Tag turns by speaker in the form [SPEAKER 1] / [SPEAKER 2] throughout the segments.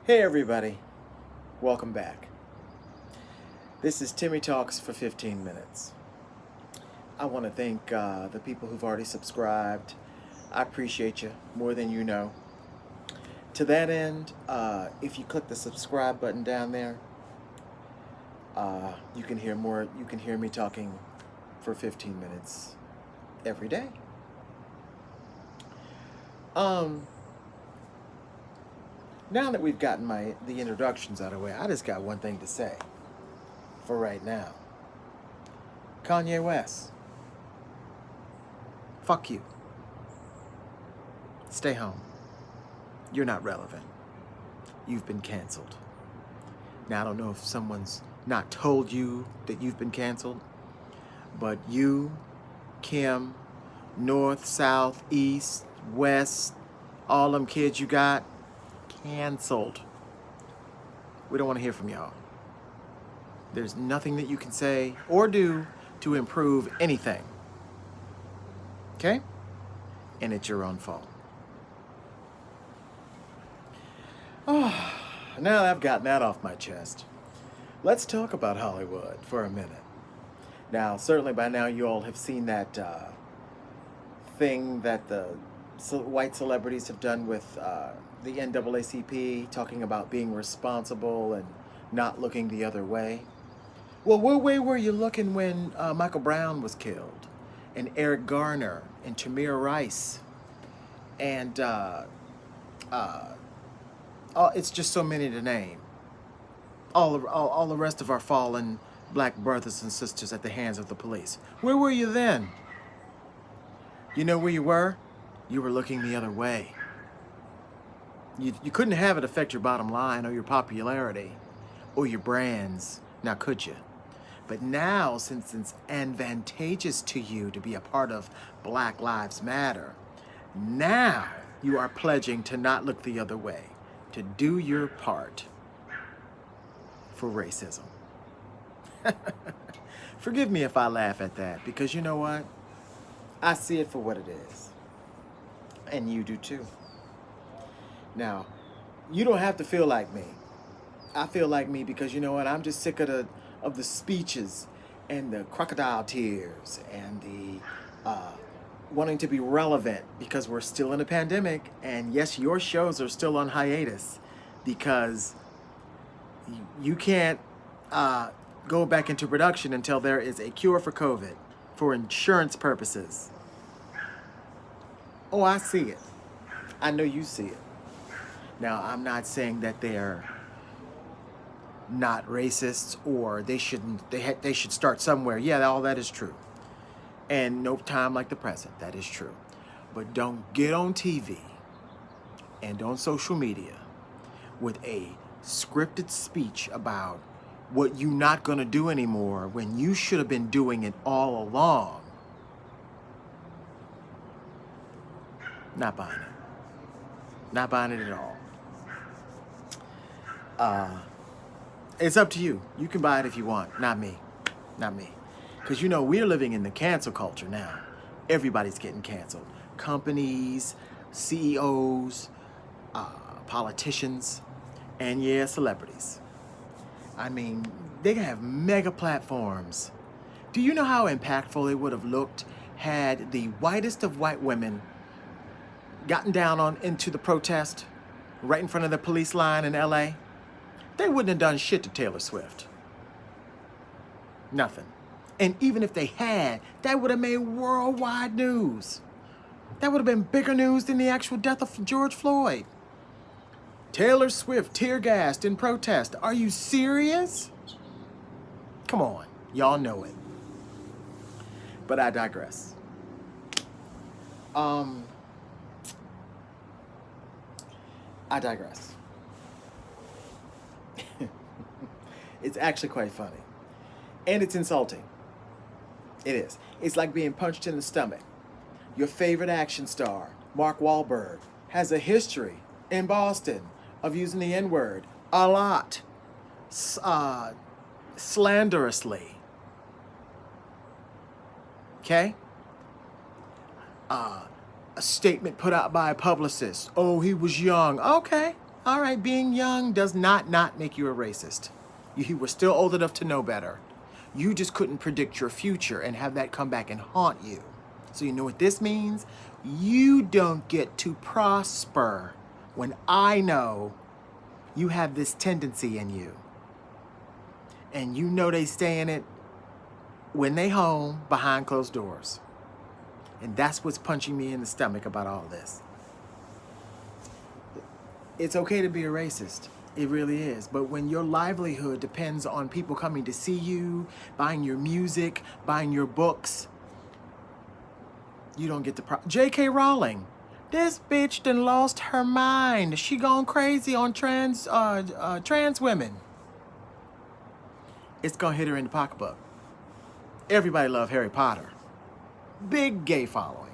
[SPEAKER 1] Hey everybody, welcome back. This is Timmy Talks for 15 minutes. I want to thank the people who've already subscribed. I appreciate you more than you know. To that end, if you click the subscribe button down there, you can hear more. You can hear me talking for 15 minutes every day. Now that we've gotten the introductions out of the way, I just got one thing to say for right now. Kanye West, fuck you. Stay home. You're not relevant. You've been canceled. Now, I don't know if someone's not told you that you've been canceled, but you, Kim, North, South, East, West, all them kids you got, canceled. We don't want to hear from y'all. There's nothing that you can say or do to improve anything. Okay? And it's your own fault. Oh, now that I've gotten that off my chest, let's talk about Hollywood for a minute. Now, certainly by now you all have seen that thing that the white celebrities have done with the NAACP, talking about being responsible and not looking the other way. Well, what way were you looking when Michael Brown was killed, and Eric Garner, and Tamir Rice, and it's just so many to name. All the rest of our fallen black brothers and sisters at the hands of the police. Where were you then? You know where you were? You were looking the other way. You couldn't have it affect your bottom line or your popularity or your brands, now could you? But now, since it's advantageous to you to be a part of Black Lives Matter, now you are pledging to not look the other way, to do your part for racism. Forgive me if I laugh at that, because you know what? I see it for what it is. And you do too. Now, you don't have to feel like me. I feel like me because you know what? I'm just sick of the speeches and the crocodile tears and the wanting to be relevant because we're still in a pandemic. And yes, your shows are still on hiatus because you can't go back into production until there is a cure for COVID for insurance purposes. Oh, I see it. I know you see it. Now, I'm not saying that they're not racists or they should start somewhere. Yeah, all that is true. And no time like the present, that is true. But don't get on TV and on social media with a scripted speech about what you're not going to do anymore when you should have been doing it all along. Not buying it. Not buying it at all. It's up to you. You can buy it if you want. Not me. Not me. Because, you know, we're living in the cancel culture now. Everybody's getting canceled. Companies, CEOs, politicians, and yeah, celebrities. I mean, they can have mega platforms. Do you know how impactful it would have looked had the whitest of white women gotten down into the protest right in front of the police line in LA? They wouldn't have done shit to Taylor Swift. Nothing. And even if they had, that would have made worldwide news. That would have been bigger news than the actual death of George Floyd. Taylor Swift tear-gassed in protest. Are you serious? Come on. Y'all know it. But I digress. I digress. It's actually quite funny. And it's insulting. It is. It's like being punched in the stomach. Your favorite action star, Mark Wahlberg, has a history in Boston of using the N-word a lot. Slanderously. Okay? A statement put out by a publicist. Oh, he was young. Okay. All right, being young does not make you a racist. You were still old enough to know better. You just couldn't predict your future and have that come back and haunt you. So you know what this means? You don't get to prosper when I know you have this tendency in you. And you know they stay in it when they home behind closed doors. And that's what's punching me in the stomach about all this. It's okay to be a racist. It really is. But when your livelihood depends on people coming to see you, buying your music, buying your books, you don't get the J.K. Rowling. This bitch done lost her mind. She gone crazy on trans women. It's gonna hit her in the pocketbook. Everybody love Harry Potter. Big gay following.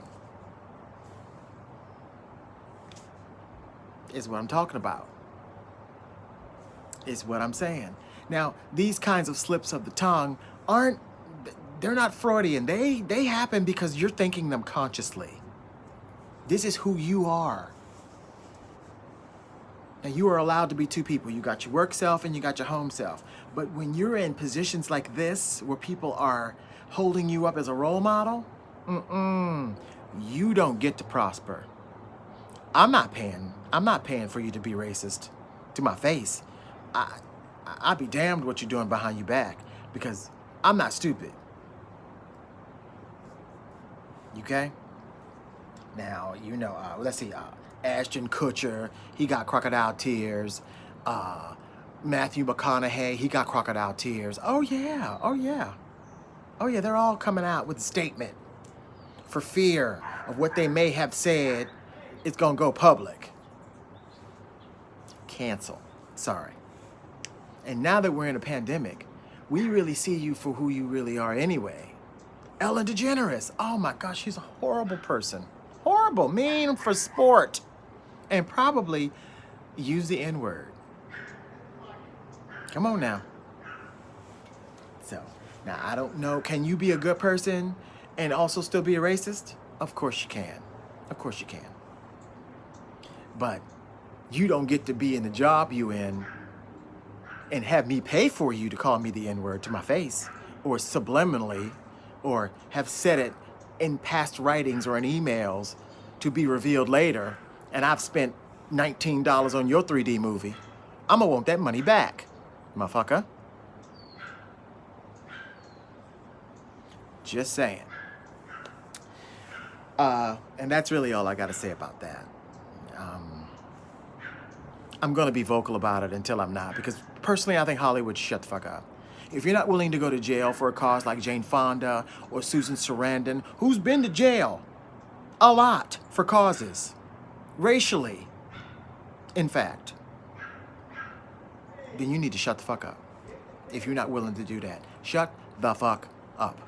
[SPEAKER 1] Is what I'm talking about. Is what I'm saying. Now, these kinds of slips of the tongue they're not Freudian. They happen because you're thinking them consciously. This is who you are. And you are allowed to be two people. You got your work self and you got your home self. But when you're in positions like this, where people are holding you up as a role model, you don't get to prosper. I'm not paying for you to be racist to my face. I'd be damned what you're doing behind your back, because I'm not stupid. Okay? Now, you know, let's see, Ashton Kutcher, he got crocodile tears. Matthew McConaughey, he got crocodile tears. Oh yeah, they're all coming out with a statement for fear of what they may have said is gonna go public. Cancel, sorry. And now that we're in a pandemic, we really see you for who you really are anyway. Ellen DeGeneres, oh my gosh, she's a horrible person. Horrible, mean for sport. And probably use the N-word. Come on now. So, now I don't know, can you be a good person and also still be a racist? Of course you can. Of course you can. But you don't get to be in the job you in and have me pay for you to call me the N-word to my face, or subliminally, or have said it in past writings or in emails to be revealed later, and I've spent $19 on your 3D movie. I'm gonna want that money back, motherfucker. Just saying. And that's really all I gotta say about that. I'm gonna be vocal about it until I'm not, because personally I think Hollywood should shut the fuck up. If you're not willing to go to jail for a cause like Jane Fonda or Susan Sarandon, who's been to jail a lot for causes, racially, in fact, then you need to shut the fuck up. If you're not willing to do that, shut the fuck up.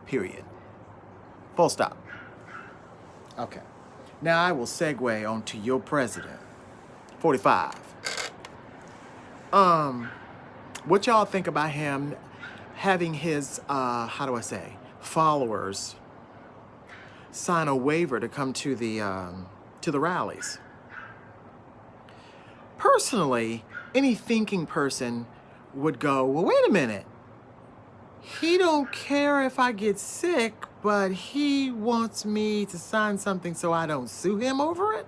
[SPEAKER 1] Period. Full stop. Okay. Now I will segue onto your president, 45. What y'all think about him having his, followers sign a waiver to come to the rallies? Personally, any thinking person would go, well, wait a minute. He don't care if I get sick, but he wants me to sign something so I don't sue him over it?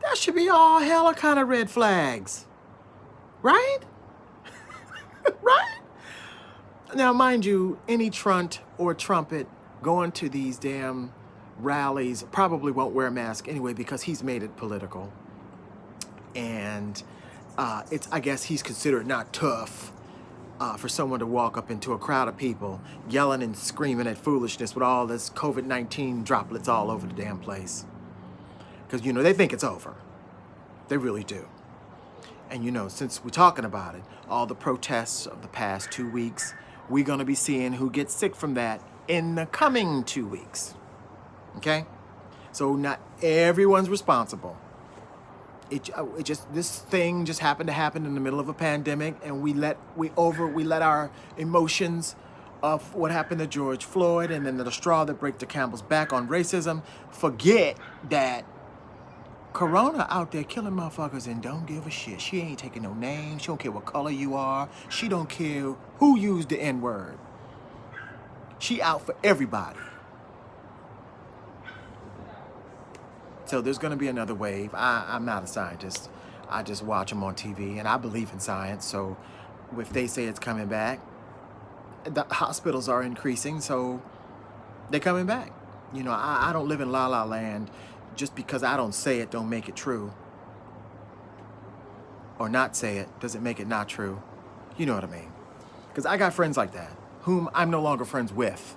[SPEAKER 1] That should be all hella kind of red flags. Right? Right? Now, mind you, any trunt or trumpet going to these damn rallies probably won't wear a mask anyway, because he's made it political. And I guess he's considered not tough for someone to walk up into a crowd of people yelling and screaming at foolishness with all this COVID-19 droplets all over the damn place. Because, you know, they think it's over. They really do. And, you know, since we're talking about it, all the protests of the past 2 weeks, we're going to be seeing who gets sick from that in the coming 2 weeks. Okay? So not everyone's responsible. This thing just happened to happen in the middle of a pandemic, and we let our emotions of what happened to George Floyd and then the straw that broke the camel's back on racism forget that Corona out there killing motherfuckers and don't give a shit. She ain't taking no name. She don't care what color you are. She don't care who used the N-word. She out for everybody. So there's going to be another wave. I'm not a scientist. I just watch them on TV, and I believe in science. So if they say it's coming back, the hospitals are increasing, so they're coming back. You know, I don't live in La La Land. Just because I don't say it don't make it true. Or not say it doesn't make it not true. You know what I mean? Because I got friends like that, whom I'm no longer friends with.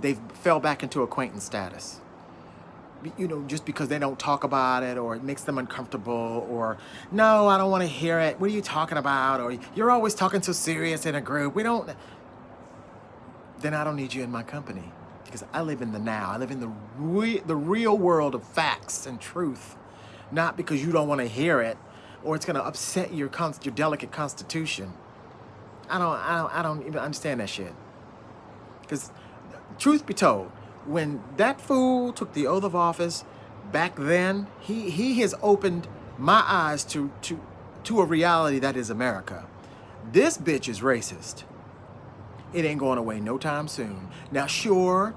[SPEAKER 1] They've fell back into acquaintance status. You know, just because they don't talk about it, or it makes them uncomfortable, or no, I don't want to hear it. What are you talking about? Or you're always talking so serious in a group. We don't. Then I don't need you in my company. Because I live in the now. I live in the real world of facts and truth. Not because you don't want to hear it, or it's going to upset your delicate constitution. I don't even understand that shit. Because, truth be told, when that fool took the oath of office back then, he has opened my eyes to a reality that is America. This bitch is racist. It ain't going away no time soon. Now, sure,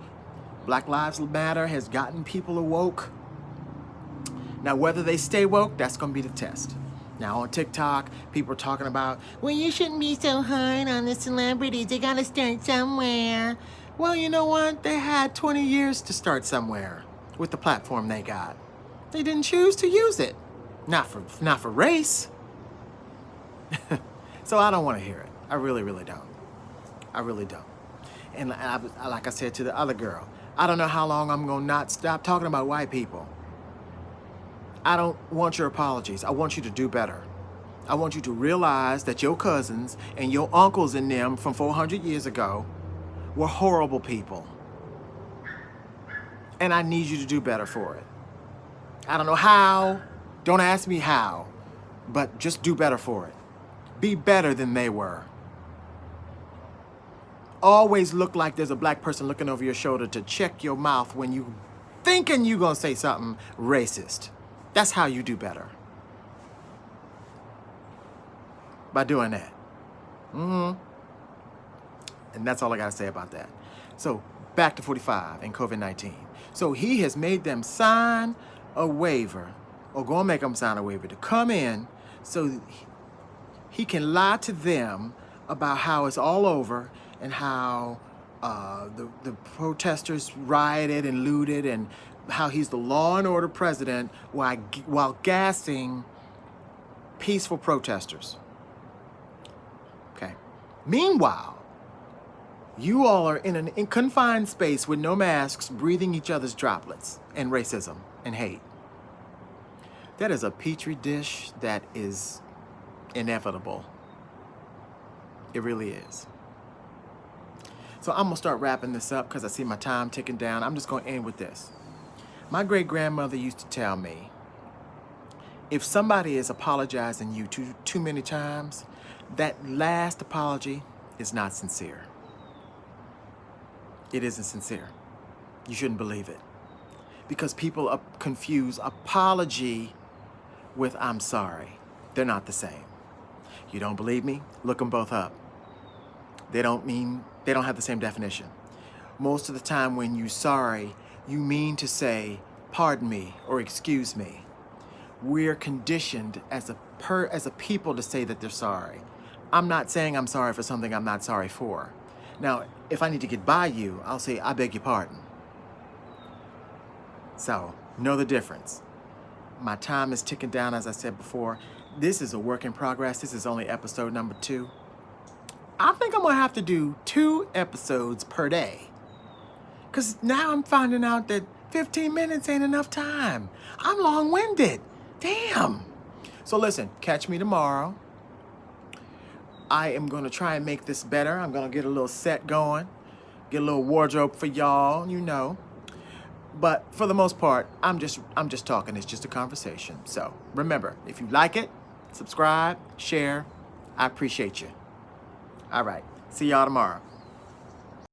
[SPEAKER 1] Black Lives Matter has gotten people awoke. Now, whether they stay woke, that's going to be the test. Now, on TikTok, people are talking about, well, you shouldn't be so hard on the celebrities. They got to start somewhere. Well, you know what? They had 20 years to start somewhere with the platform they got. They didn't choose to use it. Not for race. So I don't want to hear it. I really, really don't. I really don't. And like I said to the other girl, I don't know how long I'm going to not stop talking about white people. I don't want your apologies. I want you to do better. I want you to realize that your cousins and your uncles and them from 400 years ago were horrible people. And I need you to do better for it. I don't know how. Don't ask me how. But just do better for it. Be better than they were. Always look like there's a black person looking over your shoulder to check your mouth when you thinking you're going to say something racist. That's how you do better. By doing that. And that's all I got to say about that. So back to 45 and COVID-19. So he has made them sign a waiver, or go and make them sign a waiver to come in so he can lie to them about how it's all over and how the protesters rioted and looted, and how he's the law and order president while gassing peaceful protesters. Okay. Meanwhile, you all are in a confined space with no masks, breathing each other's droplets and racism and hate. That is a petri dish that is inevitable. It really is. So I'm going to start wrapping this up because I see my time ticking down. I'm just going to end with this. My great-grandmother used to tell me, if somebody is apologizing you too many times, that last apology is not sincere. It isn't sincere. You shouldn't believe it. Because people confuse apology with I'm sorry. They're not the same. You don't believe me? Look them both up. They don't have the same definition. Most of the time when you're sorry, you mean to say, pardon me or excuse me. We're conditioned as a people to say that they're sorry. I'm not saying I'm sorry for something I'm not sorry for. Now, if I need to get by you, I'll say, I beg your pardon. So, know the difference. My time is ticking down, as I said before. This is a work in progress. This is only episode number 2. I think I'm going to have to do 2 episodes per day. Because now I'm finding out that 15 minutes ain't enough time. I'm long-winded. Damn. So listen, catch me tomorrow. I am going to try and make this better. I'm going to get a little set going. Get a little wardrobe for y'all, you know. But for the most part, I'm just talking. It's just a conversation. So remember, if you like it, subscribe, share. I appreciate you. All right. See y'all tomorrow.